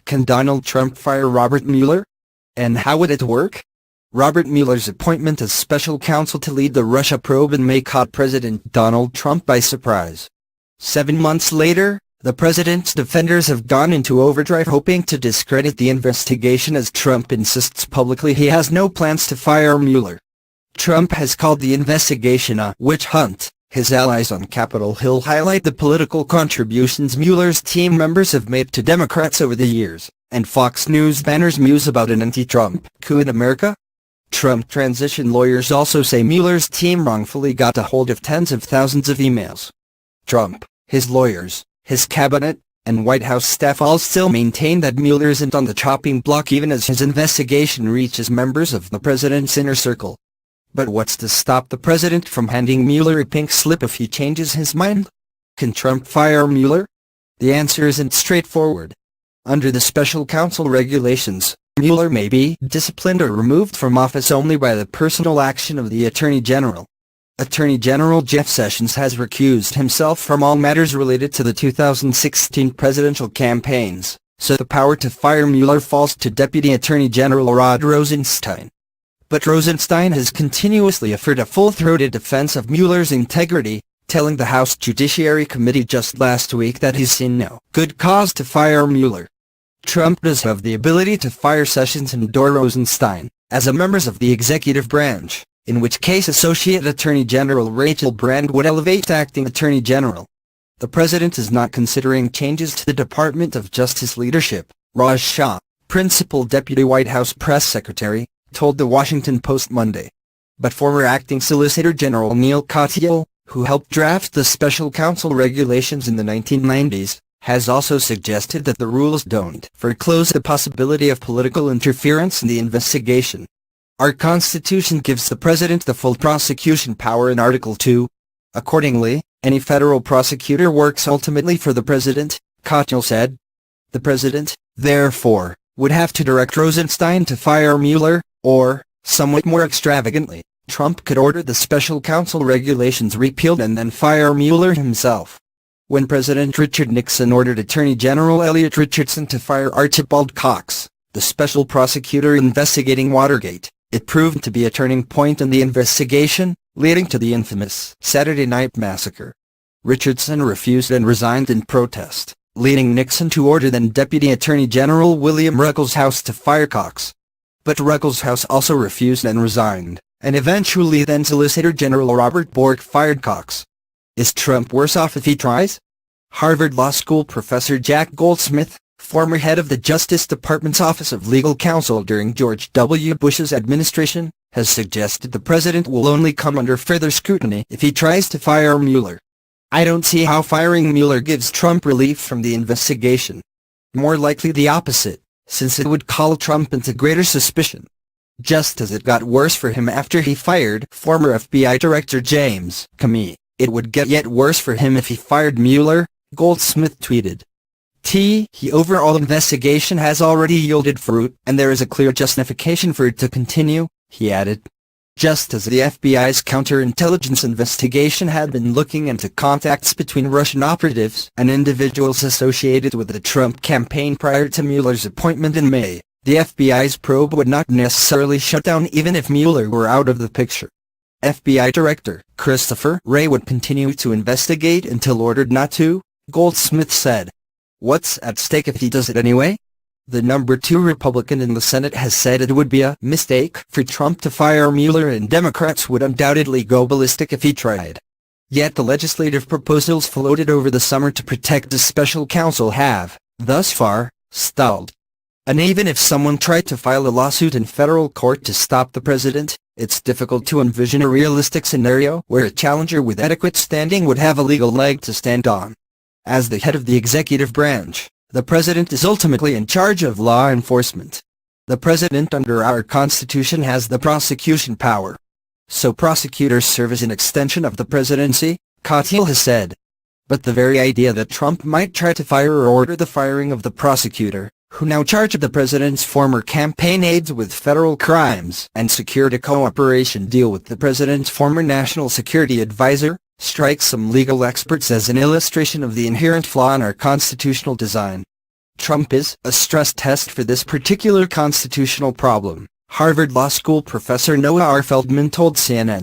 Can Donald Trump fire Robert Mueller? And how would it work? Robert Mueller's appointment as special counsel to lead the Russia probe in May caught President Donald Trump by surprise. 7 months later, the president's defenders have gone into overdrive hoping to discredit the investigation as Trump insists publicly he has no plans to fire Mueller. Trump has called the investigation a witch hunt. His allies on Capitol Hill highlight the political contributions Mueller's team members have made to Democrats over the years, and Fox News banners muse about an anti-Trump coup in America. Trump transition lawyers also say Mueller's team wrongfully got a hold of tens of thousands of emails. Trump, his lawyers, his cabinet, and White House staff all still maintain that Mueller isn't on the chopping block even as his investigation reaches members of the president's inner circle. But what's to stop the president from handing Mueller a pink slip if he changes his mind? Can Trump fire Mueller? The answer isn't straightforward. Under the special counsel regulations, Mueller may be disciplined or removed from office only by the personal action of the Attorney General. Attorney General Jeff Sessions has recused himself from all matters related to the 2016 presidential campaigns, so the power to fire Mueller falls to Deputy Attorney General Rod Rosenstein. But Rosenstein has continuously offered a full-throated defense of Mueller's integrity, telling the House Judiciary Committee just last week that he's seen no good cause to fire Mueller. Trump does have the ability to fire Sessions and or Rosenstein, as a members of the executive branch, in which case Associate Attorney General Rachel Brand would elevate to Acting Attorney General. The president is not considering changes to the Department of Justice leadership, Raj Shah, Principal Deputy White House Press Secretary, told the Washington Post Monday. But former Acting Solicitor General Neil Katyal, who helped draft the special counsel regulations in the 1990s, has also suggested that the rules don't foreclose the possibility of political interference in the investigation. Our Constitution gives the President the full prosecution power in Article 2. Accordingly, any federal prosecutor works ultimately for the President, Katyal said. The President, therefore, would have to direct Rosenstein to fire Mueller, or, somewhat more extravagantly, Trump could order the special counsel regulations repealed and then fire Mueller himself. When President Richard Nixon ordered Attorney General Elliot Richardson to fire Archibald Cox, the special prosecutor investigating Watergate, it proved to be a turning point in the investigation, leading to the infamous Saturday Night Massacre. Richardson refused and resigned in protest, leading Nixon to order then Deputy Attorney General William Ruckelshaus to fire Cox. But Ruckelshaus also refused and resigned, and eventually then Solicitor General Robert Bork fired Cox. Is Trump worse off if he tries? Harvard Law School professor Jack Goldsmith, former head of the Justice Department's Office of Legal Counsel during George W. Bush's administration, has suggested the president will only come under further scrutiny if he tries to fire Mueller. I don't see how firing Mueller gives Trump relief from the investigation. More likely the opposite, since it would call Trump into greater suspicion. Just as it got worse for him after he fired former FBI Director James Comey, it would get yet worse for him if he fired Mueller, Goldsmith tweeted. The overall investigation has already yielded fruit, and there is a clear justification for it to continue, he added. Just as the FBI's counterintelligence investigation had been looking into contacts between Russian operatives and individuals associated with the Trump campaign prior to Mueller's appointment in May, the FBI's probe would not necessarily shut down even if Mueller were out of the picture. FBI Director Christopher Wray would continue to investigate until ordered not to, Goldsmith said. What's at stake if he does it anyway? The number 2 Republican in the Senate has said it would be a mistake for Trump to fire Mueller and Democrats would undoubtedly go ballistic if he tried. Yet the legislative proposals floated over the summer to protect the special counsel have, thus far, stalled. And even if someone tried to file a lawsuit in federal court to stop the president, it's difficult to envision a realistic scenario where a challenger with adequate standing would have a legal leg to stand on. As the head of the executive branch, the president is ultimately in charge of law enforcement. The president under our Constitution has the prosecution power. So prosecutors serve as an extension of the presidency, Katyal has said. But the very idea that Trump might try to fire or order the firing of the prosecutor, who now charged the president's former campaign aides with federal crimes and secured a cooperation deal with the president's former national security advisor, strikes some legal experts as an illustration of the inherent flaw in our constitutional design. Trump is a stress test for this particular constitutional problem, Harvard Law School professor Noah R. Feldman told CNN.